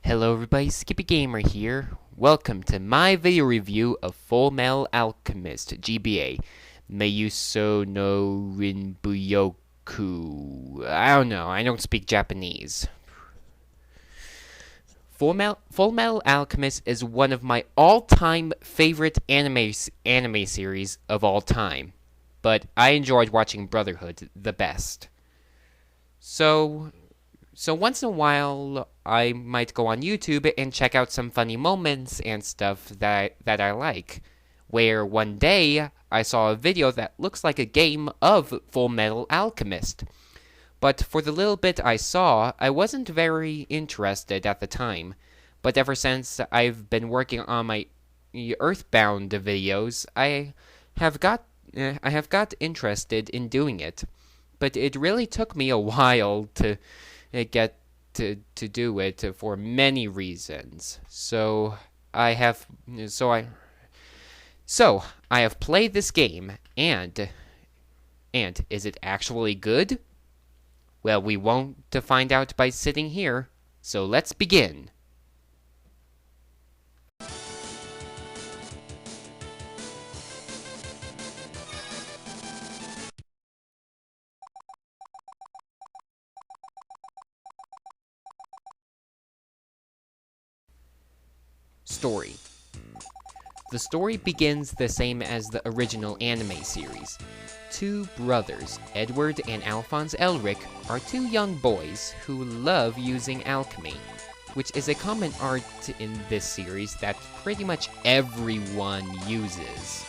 Hello everybody, Skippy Gamer here. Welcome to my video review of FullMetal Alchemist, GBA. Meiyuso no Rinbuyoku. I don't know, I don't speak Japanese. Fullmetal Alchemist is one of my all-time favorite anime series of all time. But I enjoyed watching Brotherhood the best. So once in a while, I might go on YouTube and check out some funny moments and stuff that I like. Where one day, I saw a video that looks like a game of FullMetal Alchemist. But for the little bit I saw, I wasn't very interested at the time. But ever since I've been working on my Earthbound videos, I have got interested in doing it. But it really took me a while to get to do it for many reasons. So I have played this game, and is it actually good? Well, we won't find out by sitting here. So let's begin. Story. The story begins the same as the original anime series. Two brothers, Edward and Alphonse Elric, are two young boys who love using alchemy, which is a common art in this series that pretty much everyone uses.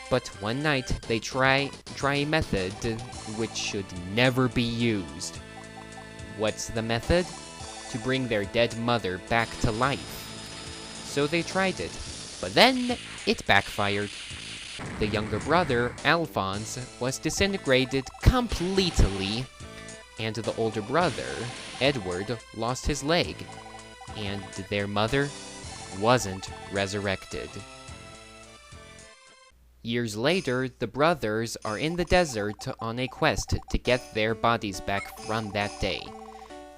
But one night, they try a method which should never be used. What's the method? To bring their dead mother back to life. So they tried it, but then it backfired. The younger brother, Alphonse, was disintegrated completely, and the older brother, Edward, lost his leg, and their mother wasn't resurrected. Years later, the brothers are in the desert on a quest to get their bodies back from that day.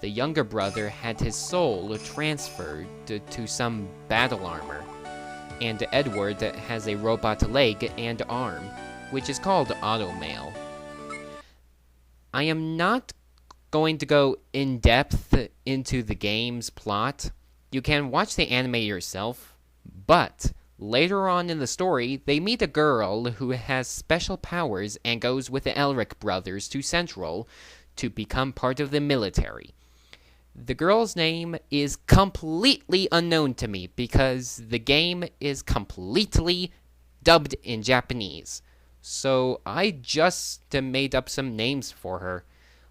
The younger brother had his soul transferred to some battle armor, and Edward has a robot leg and arm, which is called automail. I am not going to go in depth into the game's plot. You can watch the anime yourself, but later on in the story, they meet a girl who has special powers and goes with the Elric brothers to Central to become part of the military. The girl's name is completely unknown to me because the game is completely dubbed in Japanese. So I just made up some names for her.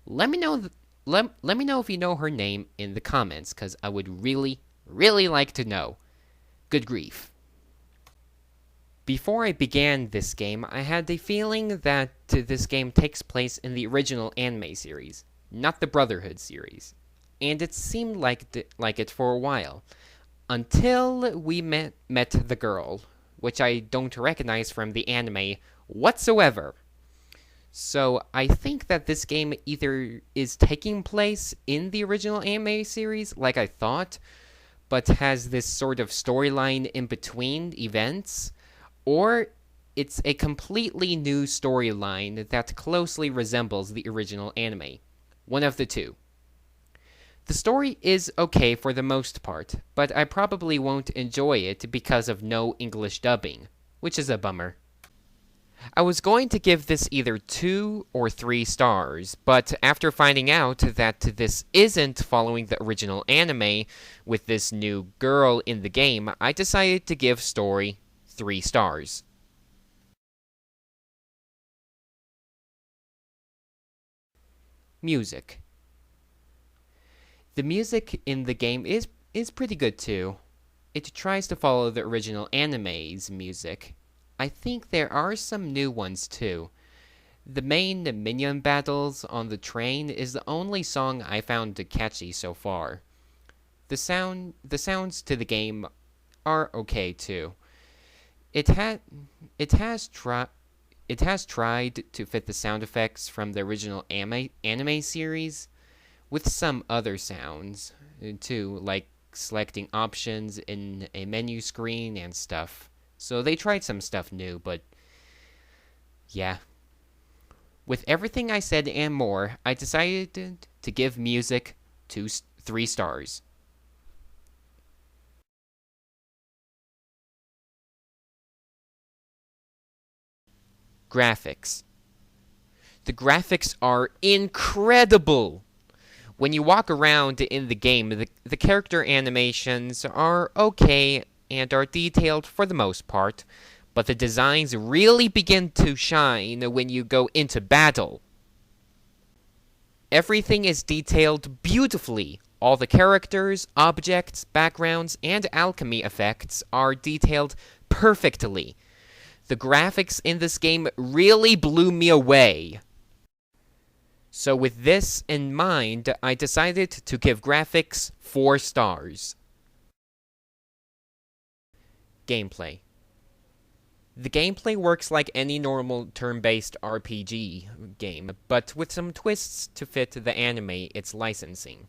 Let me know if you know her name in the comments, because I would really, really like to know. Good grief. Before I began this game, I had the feeling that this game takes place in the original anime series, not the Brotherhood series. And it seemed like it for a while, until we met the girl, which I don't recognize from the anime whatsoever. So I think that this game either is taking place in the original anime series, like I thought, but has this sort of storyline in between events, or it's a completely new storyline that closely resembles the original anime. One of the two. The story is okay for the most part, but I probably won't enjoy it because of no English dubbing, which is a bummer. I was going to give this either 2 or 3 stars, but after finding out that this isn't following the original anime with this new girl in the game, I decided to give story 3 stars. Music. The music in the game is pretty good too. It tries to follow the original anime's music. I think there are some new ones too. The main minion battles on the train is the only song I found catchy so far. The sounds to the game are okay too. It has tried to fit the sound effects from the original anime series, with some other sounds too, like selecting options in a menu screen and stuff. So they tried some stuff new, but yeah. With everything I said and more, I decided to give music 3 stars. Graphics. The graphics are incredible! When you walk around in the game, the character animations are okay and are detailed for the most part, but the designs really begin to shine when you go into battle. Everything is detailed beautifully. All the characters, objects, backgrounds, and alchemy effects are detailed perfectly. The graphics in this game really blew me away. So with this in mind, I decided to give graphics 4 stars. Gameplay. The gameplay works like any normal turn-based RPG game, but with some twists to fit the anime it's licensing.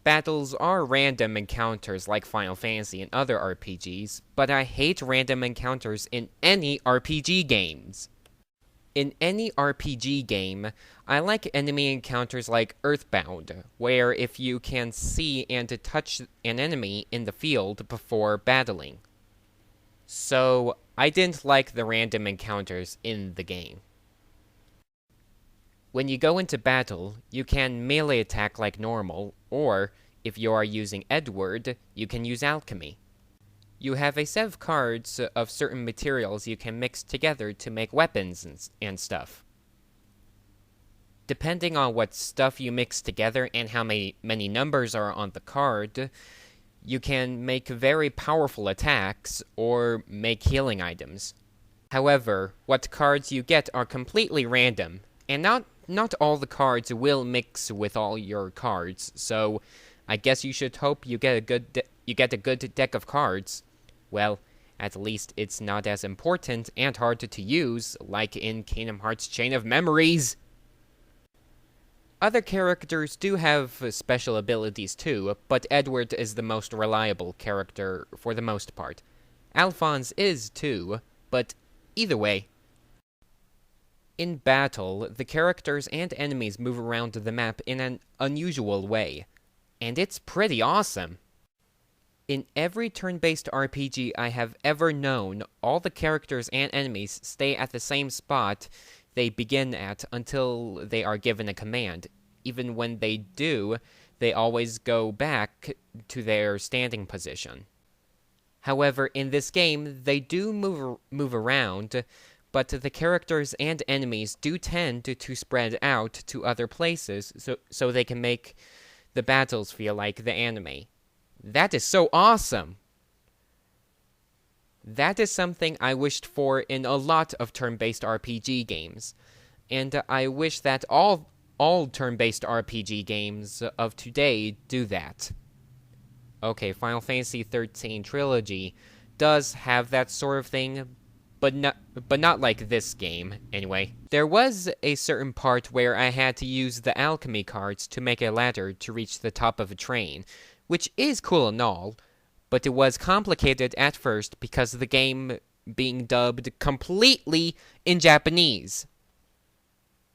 Battles are random encounters like Final Fantasy and other RPGs, but I hate random encounters in any RPG games. In any RPG game, I like enemy encounters like Earthbound, where if you can see and touch an enemy in the field before battling. So, I didn't like the random encounters in the game. When you go into battle, you can melee attack like normal, or, if you are using Edward, you can use alchemy. You have a set of cards of certain materials you can mix together to make weapons and stuff. Depending on what stuff you mix together and how many numbers are on the card, you can make very powerful attacks or make healing items. However, what cards you get are completely random, and not all the cards will mix with all your cards, so I guess you should hope you get a good deck of cards. Well, at least it's not as important and hard to use like in Kingdom Hearts Chain of Memories. Other characters do have special abilities too, but Edward is the most reliable character for the most part. Alphonse is too, but either way. In battle, the characters and enemies move around the map in an unusual way, and it's pretty awesome. In every turn-based RPG I have ever known, all the characters and enemies stay at the same spot they begin at until they are given a command. Even when they do, they always go back to their standing position. However, in this game, they do move around, but the characters and enemies do tend to spread out to other places so they can make the battles feel like the anime. That is so awesome! That is something I wished for in a lot of turn-based RPG games, and I wish that all turn-based RPG games of today do that. Okay, Final Fantasy XIII Trilogy does have that sort of thing, but not like this game, anyway. There was a certain part where I had to use the alchemy cards to make a ladder to reach the top of a train, which is cool and all, but it was complicated at first because of the game being dubbed completely in Japanese.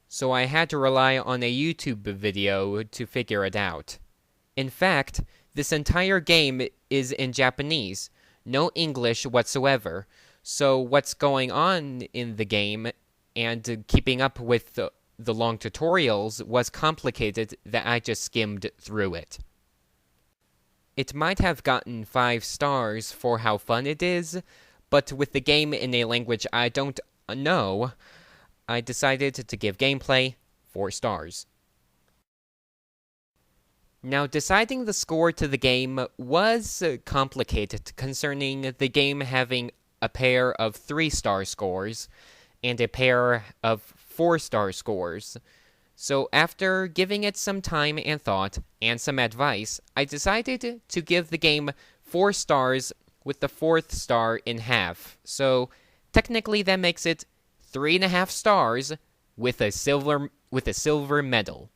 So I had to rely on a YouTube video to figure it out. In fact, this entire game is in Japanese, no English whatsoever, so what's going on in the game and keeping up with the long tutorials was complicated that I just skimmed through it. It might have gotten 5 stars for how fun it is, but with the game in a language I don't know, I decided to give gameplay 4 stars. Now, deciding the score to the game was complicated concerning the game having a pair of 3-star scores and a pair of 4-star scores. So after giving it some time and thought, and some advice, I decided to give the game 4 stars with the 4th star in half. So technically that makes it 3.5 stars with a silver medal.